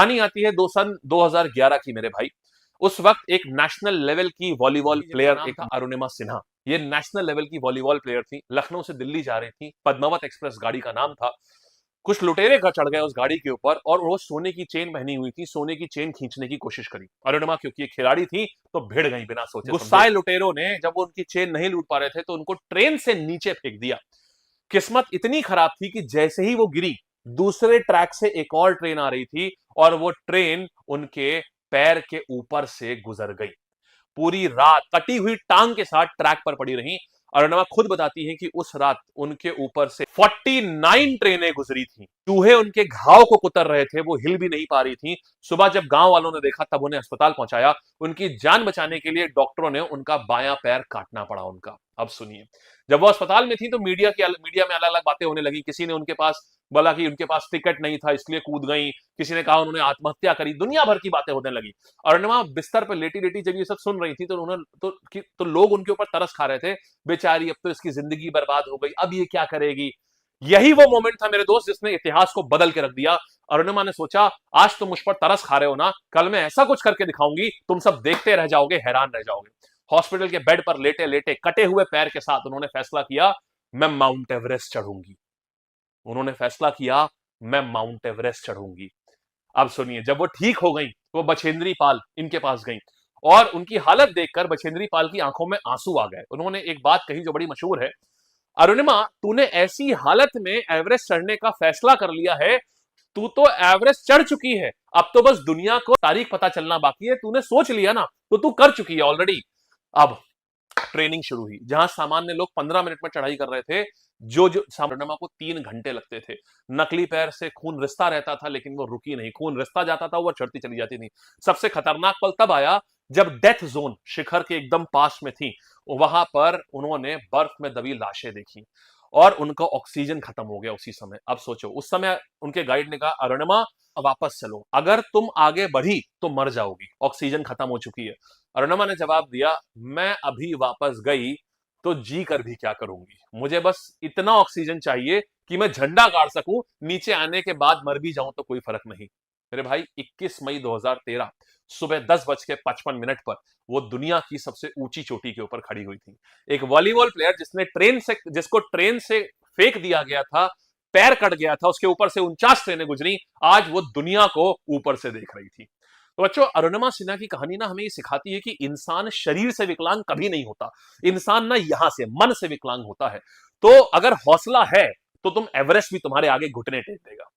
कहानी आती है 2011 की मेरे भाई। उस वक्त एक नेशनल लेवल की वॉलीबॉल प्लेयर एक अरुणिमा सिन्हा, ये नेशनल लेवल की वॉलीबॉल प्लेयर थी, लखनऊ से दिल्ली जा रही थी, पद्मावत एक्सप्रेस गाड़ी का नाम था। कुछ लुटेरे का चढ़ गए उस गाड़ी के ऊपर और वो सोने की चेन पहनी हुई थी, सोने की चेन खींचने की कोशिश करी। अरुणिमा क्योंकि एक खिलाड़ी थी तो भिड़ गई बिना सोचे। गुस्साए लुटेरों ने जब वो उनकी चेन नहीं लूट पा रहे थे तो उनको ट्रेन से नीचे फेंक दिया। किस्मत इतनी खराब थी कि जैसे ही वो गिरी, दूसरे ट्रैक से एक और ट्रेन आ रही थी और वो ट्रेन उनके पैर के ऊपर से गुजर गई। पूरी रात कटी हुई टांग के साथ ट्रैक पर पड़ी रही। अरुणिमा खुद बताती है कि उस रात उनके ऊपर से 49 ट्रेनें गुजरी थी। चूहे उनके घाव को कुतर रहे थे, वो हिल भी नहीं पा रही थी। सुबह जब गांव वालों ने देखा तब उन्हें अस्पताल पहुंचाया। उनकी जान बचाने के लिए डॉक्टरों ने उनका बायां पैर काटना पड़ा उनका। अब सुनिए, जब वो अस्पताल में थी तो मीडिया में अलग अलग बातें होने लगी। किसी ने उनके पास बोला कि उनके पास टिकट नहीं था इसलिए कूद गई, किसी ने कहा उन्होंने आत्महत्या करी, दुनिया भर की बातें होने लगी। अरुणिमा बिस्तर पर लेटी लेटी जब ये सब सुन रही थी तो उन्होंने तो लोग उनके ऊपर तरस खा रहे थे। बेचारी, अब तो इसकी जिंदगी बर्बाद हो गई, अब ये क्या करेगी। यही वो मोमेंट था मेरे दोस्त जिसने इतिहास को बदल के रख दिया। अरुणिमा ने सोचा, आज तो मुझ पर तरस खा रहे हो ना, कल मैं ऐसा कुछ करके दिखाऊंगी, तुम सब देखते रह जाओगे, हैरान रह जाओगे। हॉस्पिटल के बेड पर लेटे लेटे कटे हुए पैर के साथ उन्होंने फैसला किया, मैं माउंट एवरेस्ट चढ़ूंगी। उन्होंने फैसला किया, मैं माउंट एवरेस्ट चढ़ूंगी। अब सुनिए, जब वो ठीक हो गई तो वो बछेंद्री पाल इनके पास गई और उनकी हालत देखकर बछेंद्री पाल की आंखों में आंसू आ गए। उन्होंने एक बात कही जो बड़ी मशहूर है, अरुणिमा, तूने ऐसी हालत में एवरेस्ट चढ़ने का फैसला कर लिया है, तू तो एवरेस्ट चढ़ चुकी है, अब तो बस दुनिया को तारीख पता चलना बाकी है। तूने सोच लिया ना, तो तू कर चुकी है ऑलरेडी। अब ट्रेनिंग शुरू हुई, जहां सामान्य लोग 15 मिनट में चढ़ाई कर रहे थे, जो जो अरुणिमा को 3 घंटे लगते थे। नकली पैर से खून रिसता रहता था लेकिन वो रुकी नहीं, खून रिसता जाता था, वो चढ़ती चली जाती थी। सबसे खतरनाक पल तब आया जब डेथ जोन शिखर के एकदम पास में थी। वहां पर उन्होंने बर्फ में दबी लाशें देखी और उनका ऑक्सीजन खत्म हो गया उसी समय। अब सोचो, उस समय उनके गाइड ने कहा, अरुणिमा वापस चलो, अगर तुम आगे बढ़ी तो मर जाओगी, ऑक्सीजन खत्म हो चुकी है। अरुणिमा ने जवाब दिया, मैं अभी वापस गई तो जी कर भी क्या करूंगी, मुझे बस इतना ऑक्सीजन चाहिए कि मैं झंडा गाड़ सकूं, नीचे आने के बाद मर भी जाऊं तो कोई फर्क नहीं। मेरे भाई, 21 मई 2013 सुबह 10:55 पर वो दुनिया की सबसे ऊंची चोटी के ऊपर खड़ी हुई थी। एक वॉलीबॉल प्लेयर जिसको ट्रेन से फेंक दिया गया था, पैर कट गया था, उसके ऊपर से 49 ट्रेनें गुजरी, आज वो दुनिया को ऊपर से देख रही थी। तो बच्चों, अरुणिमा सिन्हा की कहानी ना हमें ये सिखाती है कि इंसान शरीर से विकलांग कभी नहीं होता, इंसान ना यहां से मन से विकलांग होता है। तो अगर हौसला है तो तुम एवरेस्ट भी तुम्हारे आगे घुटने टेक देगा।